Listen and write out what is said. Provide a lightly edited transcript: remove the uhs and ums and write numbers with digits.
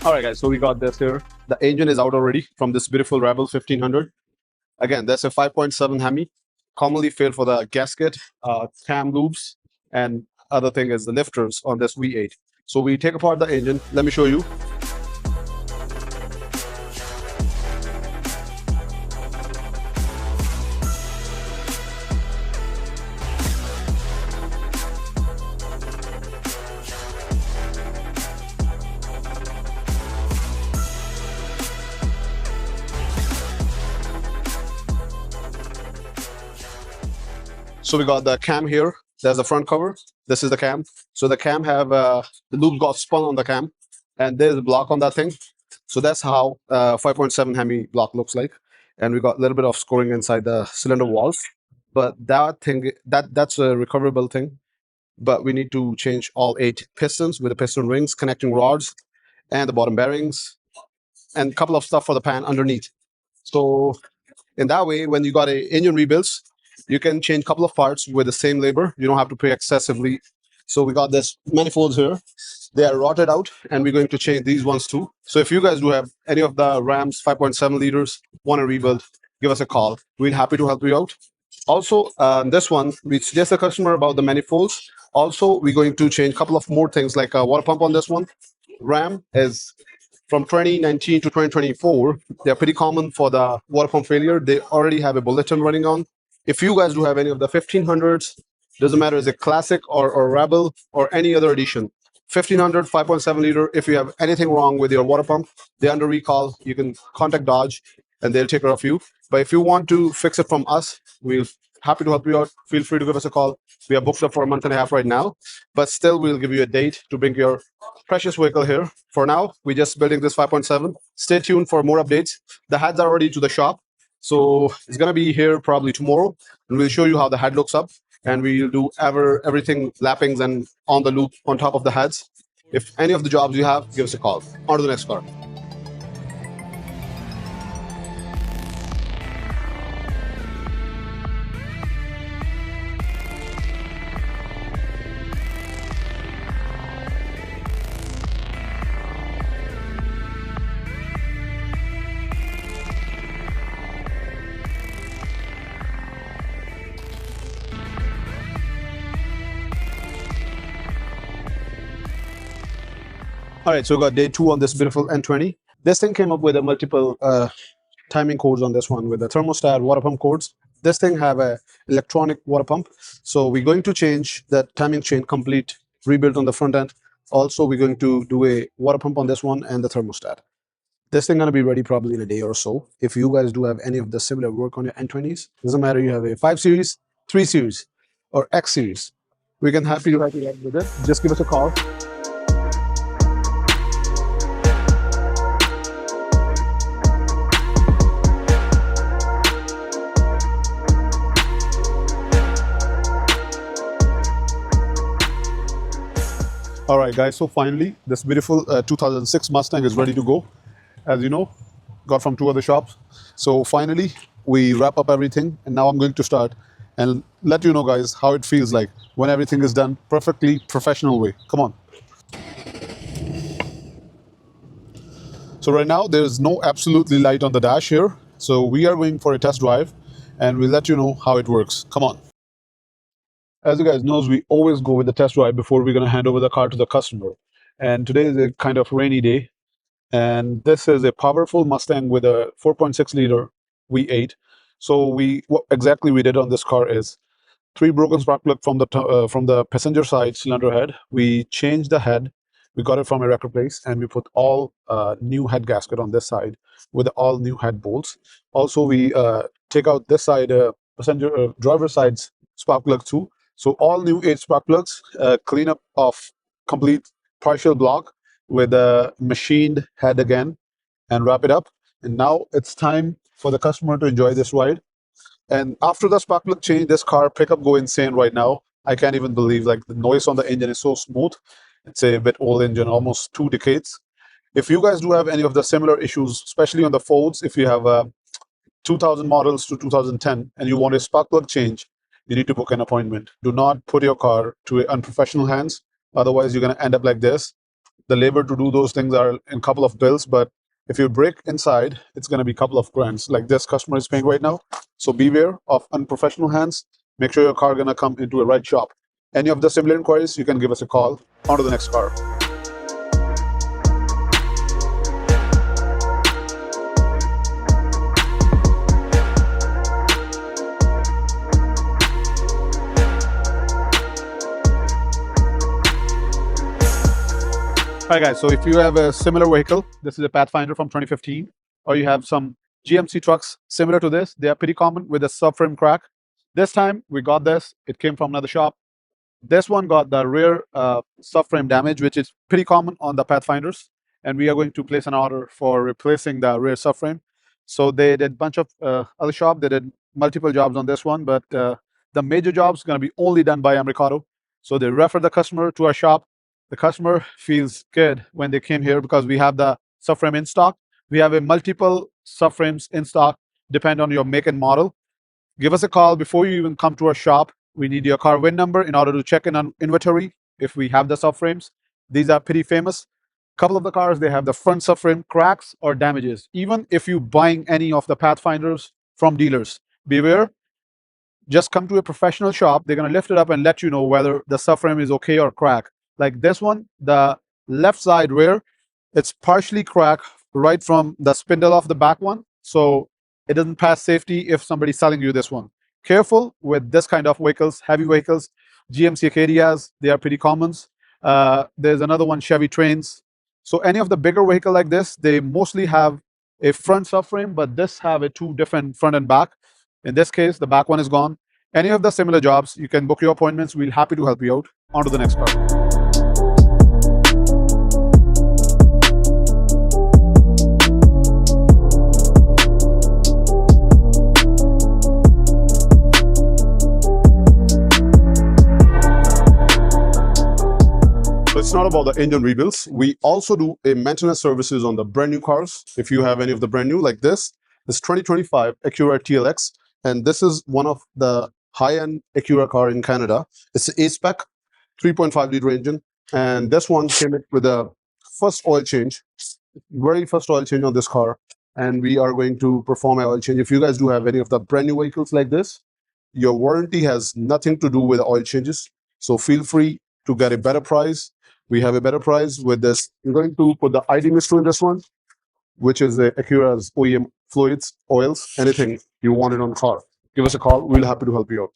All right, guys, so we got this here. The engine is out already from this beautiful Rebel 1500. Again, that's a 5.7 HEMI, commonly fitted for the gasket, cam loops, and other thing is the lifters on this V8. So we take apart the engine. Let me show you. So we got the cam here. There's the front cover. This is the cam. So the cam have the loop got spun on the cam, and there's a block on that thing. So that's how 5.7 HEMI block looks like. And we got a little bit of scoring inside the cylinder walls. But that thing, that's a recoverable thing. But we need to change all 8 pistons with the piston rings, connecting rods, and the bottom bearings, and a couple of stuff for the pan underneath. So in that way, when you got a engine rebuilds, you can change a couple of parts with the same labor. You don't have to pay excessively. So we got this manifolds here. They are rotted out, and we're going to change these ones too. So if you guys do have any of the Rams 5.7 liters, want to rebuild, give us a call. We're happy to help you out. Also, this one, we suggest the customer about the manifolds. Also, we're going to change a couple of more things like a water pump on this one. Ram is from 2019 to 2024. They're pretty common for the water pump failure. They already have a bulletin running on. If you guys do have any of the 1500s, doesn't matter is it classic or Rebel or any other edition, 1500, 5.7 liter, if you have anything wrong with your water pump, they're under recall. You can contact Dodge and they'll take care of you. But if you want to fix it from us, we're happy to help you out. Feel free to give us a call. We are booked up for a month and a half right now, but still we'll give you a date to bring your precious vehicle here. For now, we're just building this 5.7. Stay tuned for more updates. The heads are already to the shop. So it's going to be here probably tomorrow, and we'll show you how the head looks up, and we'll do everything lappings and on the loop on top of the heads. If any of the jobs you have, give us a call. On to the next car. All right, so we got day 2 on this beautiful N20. This thing came up with a multiple timing codes on this one with the thermostat water pump codes. This thing have a electronic water pump. So we're going to change the timing chain complete, rebuild on the front end. Also, we're going to do a water pump on this one and the thermostat. This thing gonna be ready probably in a day or so. If you guys do have any of the similar work on your N20s, doesn't matter you have a 5 series, 3 series, or X series, we can happy to help you out with it. Just give us a call. All right, guys, so finally, this beautiful 2006 Mustang is ready to go. As you know, got from 2 other shops. So finally, we wrap up everything, and now I'm going to start and let you know, guys, how it feels like when everything is done perfectly professional way. Come on. So right now, there's no absolutely light on the dash here. So we are going for a test drive, and we'll let you know how it works. Come on. As you guys know, we always go with the test drive before we're going to hand over the car to the customer. And today is a kind of rainy day. And this is a powerful Mustang with a 4.6 liter V8. So what exactly we did on this car is 3 broken spark plug from the passenger side cylinder head. We changed the head. We got it from a record place, and we put all new head gasket on this side with all new head bolts. Also, we take out this side passenger driver side's spark plug too. So all new 8 spark plugs, clean up of complete partial block with a machined head again, and wrap it up. And now it's time for the customer to enjoy this ride. And after the spark plug change, this car pickup go insane right now. I can't even believe, like, the noise on the engine is so smooth. It's a bit old engine, almost 2 decades. If you guys do have any of the similar issues, especially on the Fords, if you have 2000 models to 2010 and you want a spark plug change, you need to book an appointment. Do not put your car to unprofessional hands. Otherwise, you're going to end up like this. The labor to do those things are in a couple of bills, but if you break inside, it's going to be a couple of grands like this customer is paying right now. So beware of unprofessional hands. Make sure your car going to come into a right shop. Any of the similar inquiries, you can give us a call. On to the next car. All right, guys, so if you have a similar vehicle, this is a Pathfinder from 2015, or you have some GMC trucks similar to this, they are pretty common with a subframe crack. This time we got this, it came from another shop. This one got the rear subframe damage, which is pretty common on the Pathfinders, and we are going to place an order for replacing the rear subframe. So they did a bunch of other shop, they did multiple jobs on this one, but the major job is going to be only done by Americado. So they refer the customer to our shop. The customer feels good when they came here because we have the subframe in stock. We have a multiple subframes in stock, depend on your make and model. Give us a call before you even come to our shop. We need your car VIN number in order to check in on inventory if we have the subframes. These are pretty famous. A couple of the cars, they have the front subframe cracks or damages. Even if you buying any of the Pathfinders from dealers, beware. Just come to a professional shop. They're going to lift it up and let you know whether the subframe is okay or crack. Like this one, the left side rear, it's partially cracked right from the spindle of the back one. So it doesn't pass safety if somebody's selling you this one. Careful with this kind of vehicles, heavy vehicles. GMC Acadias, they are pretty common. There's another one, Chevy Trains. So any of the bigger vehicle like this, they mostly have a front subframe, but this have a two different front and back. In this case, the back one is gone. Any of the similar jobs, you can book your appointments. We'll happy to help you out. On to the next car. It's not about the engine rebuilds. We also do a maintenance services on the brand new cars. If you have any of the brand new like this 2025 Acura TLX, and this is one of the high-end Acura car in Canada. It's an A-spec 3.5 liter engine, and this one came with the first oil change, very first oil change on this car, and we are going to perform an oil change. If you guys do have any of the brand new vehicles like this, your warranty has nothing to do with oil changes, so feel free to get a better price. We have a better price with this. We're going to put the ID mystery in this one, which is the Acura's OEM fluids, oils, anything you want it on car. Give us a call. We'll be happy to help you out.